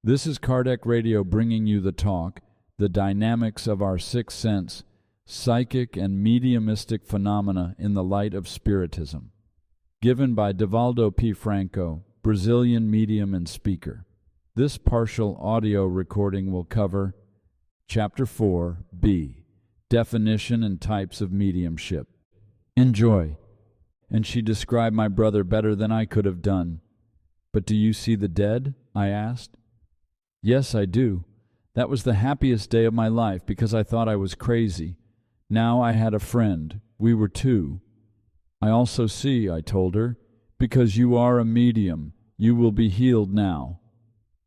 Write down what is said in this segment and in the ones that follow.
This is Kardec Radio bringing you the talk, The Dynamics of Our Sixth Sense, Psychic and Mediumistic Phenomena in the Light of Spiritism, given by Divaldo P. Franco, Brazilian medium and speaker. This partial audio recording will cover Chapter 4, B, Definition and Types of Mediumship. Enjoy. And she described my brother better than I could have done. But do you see the dead? I asked. Yes, I do. That was the happiest day of my life because I thought I was crazy. Now I had a friend. We were two. I also see, I told her, because you are a medium, you will be healed now.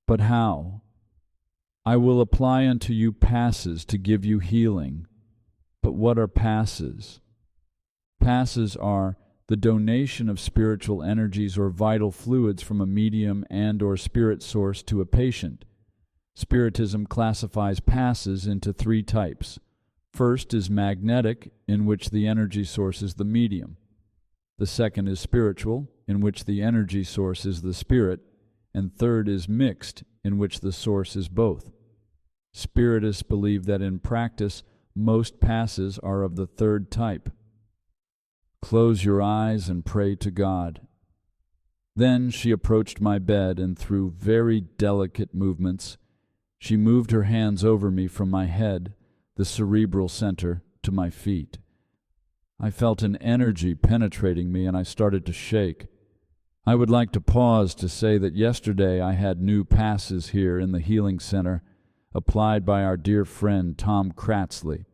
But how? I will apply unto you passes to give you healing. But what are passes? Passes are the donation of spiritual energies or vital fluids from a medium and or spirit source to a patient. Spiritism classifies passes into three types. First is magnetic, in which the energy source is the medium. The second is spiritual, in which the energy source is the spirit. And third is mixed, in which the source is both. Spiritists believe that in practice, most passes are of the third type. Close your eyes and pray to God. Then she approached my bed and through very delicate movements, she moved her hands over me from my head, the cerebral center, to my feet. I felt an energy penetrating me and I started to shake. I would like to pause to say that yesterday I had new passes here in the healing center, applied by our dear friend Tom Kratzley.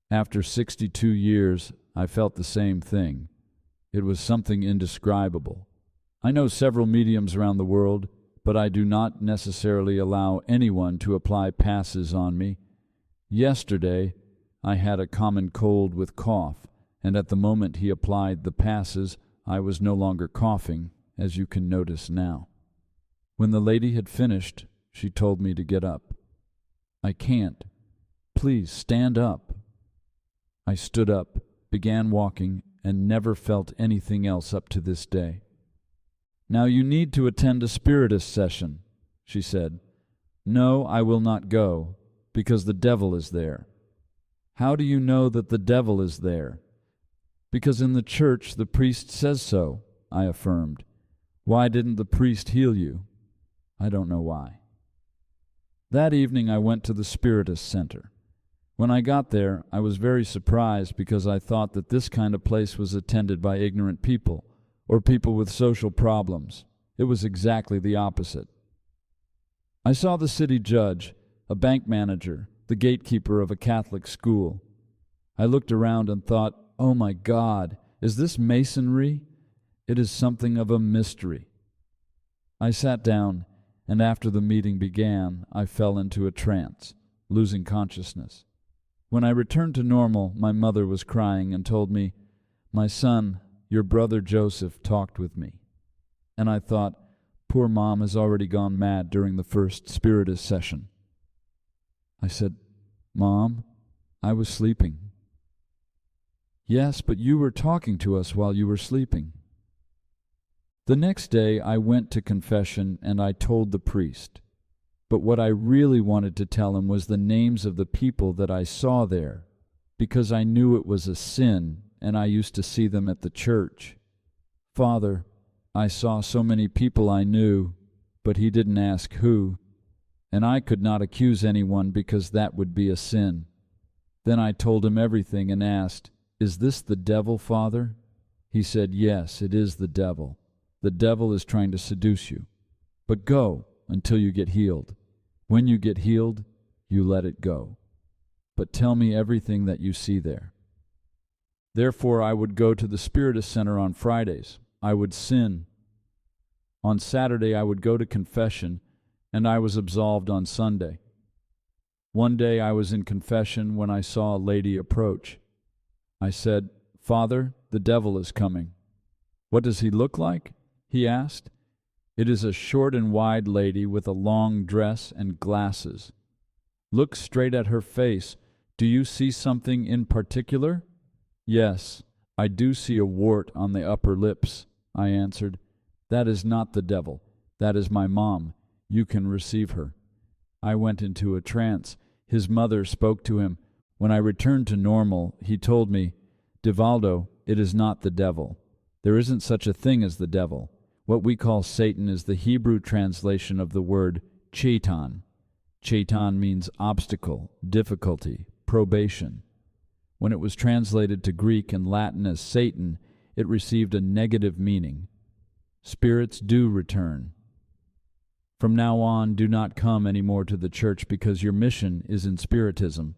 After 62 years, I felt the same thing. It was something indescribable. I know several mediums around the world, but I do not necessarily allow anyone to apply passes on me. Yesterday, I had a common cold with cough, and at the moment he applied the passes, I was no longer coughing, as you can notice now. When the lady had finished, she told me to get up. I can't. Please stand up. I stood up, began walking, and never felt anything else up to this day. Now you need to attend a spiritist session, she said. No, I will not go, because the devil is there. How do you know that the devil is there? Because in the church the priest says so, I affirmed. Why didn't the priest heal you? I don't know why. That evening I went to the Spiritist Center. When I got there, I was very surprised because I thought that this kind of place was attended by ignorant people or people with social problems. It was exactly the opposite. I saw the city judge, a bank manager, the gatekeeper of a Catholic school. I looked around and thought, oh my God, is this masonry? It is something of a mystery. I sat down, and after the meeting began, I fell into a trance, losing consciousness. When I returned to normal, my mother was crying and told me, my son, your brother Joseph talked with me. And I thought, poor Mom has already gone mad during the first Spiritist session. I said, Mom, I was sleeping. Yes, but you were talking to us while you were sleeping. The next day I went to confession and I told the priest. But what I really wanted to tell him was the names of the people that I saw there, because I knew it was a sin and I used to see them at the church. Father, I saw so many people I knew, but he didn't ask who, and I could not accuse anyone because that would be a sin. Then I told him everything and asked, is this the devil, Father? He said, yes, it is the devil. The devil is trying to seduce you. But go until you get healed. When you get healed, you let it go. But tell me everything that you see there. Therefore, I would go to the Spiritist Center on Fridays. I would sin. On Saturday, I would go to confession, and I was absolved on Sunday. One day, I was in confession when I saw a lady approach. I said, Father, the devil is coming. What does he look like? He asked. It is a short and wide lady with a long dress and glasses. Look straight at her face. Do you see something in particular? Yes, I do see a wart on the upper lips, I answered. That is not the devil. That is my mom. You can receive her. I went into a trance. His mother spoke to him. When I returned to normal, he told me, "Divaldo, it is not the devil. There isn't such a thing as the devil. What we call Satan is the Hebrew translation of the word Chaitan. Chaitan means obstacle, difficulty, probation. When it was translated to Greek and Latin as Satan, it received a negative meaning. Spirits do return. From now on, do not come any more to the church because your mission is in Spiritism.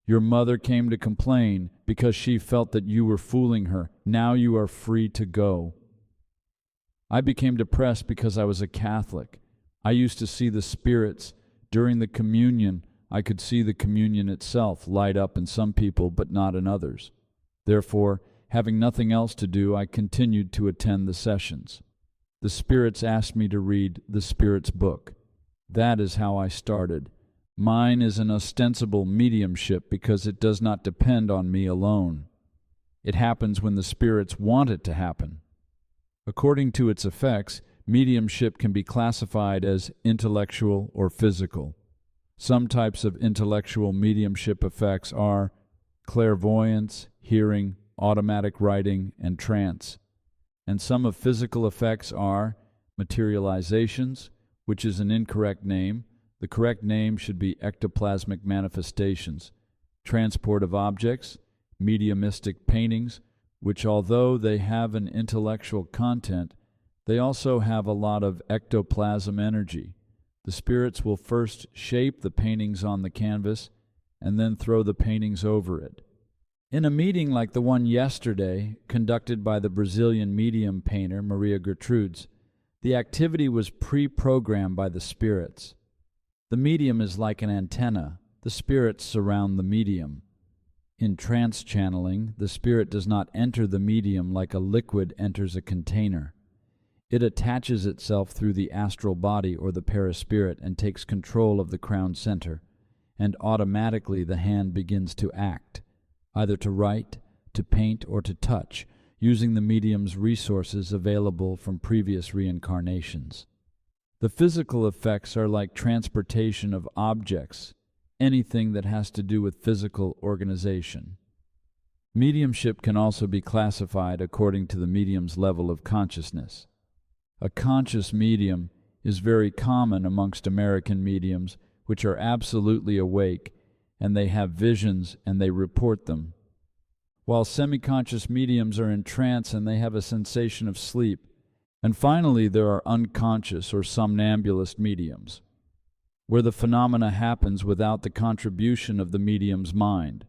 Your mother came to complain because she felt that you were fooling her. Now you are free to go." I became depressed because I was a Catholic. I used to see the spirits. During the communion, I could see the communion itself light up in some people but not in others. Therefore, having nothing else to do, I continued to attend the sessions. The spirits asked me to read the Spirit's book. That is how I started. Mine is an ostensible mediumship because it does not depend on me alone. It happens when the spirits want it to happen. According to its effects, mediumship can be classified as intellectual or physical. Some types of intellectual mediumship effects are clairvoyance, hearing, automatic writing, and trance. And some of physical effects are materializations, which is an incorrect name. The correct name should be ectoplasmic manifestations, transport of objects, mediumistic paintings, which although they have an intellectual content, they also have a lot of ectoplasm energy. The spirits will first shape the paintings on the canvas and then throw the paintings over it. In a meeting like the one yesterday, conducted by the Brazilian medium painter Maria Gertrudes, the activity was pre-programmed by the spirits. The medium is like an antenna. The spirits surround the medium. In trance channeling, the spirit does not enter the medium like a liquid enters a container. It attaches itself through the astral body or the perispirit and takes control of the crown center, and automatically the hand begins to act, either to write, to paint, or to touch, using the medium's resources available from previous reincarnations. The physical effects are like transportation of objects, anything that has to do with physical organization. Mediumship can also be classified according to the medium's level of consciousness. A conscious medium is very common amongst American mediums, which are absolutely awake, and they have visions and they report them. While semi-conscious mediums are in trance and they have a sensation of sleep. And finally, there are unconscious or somnambulist mediums, where the phenomena happens without the contribution of the medium's mind.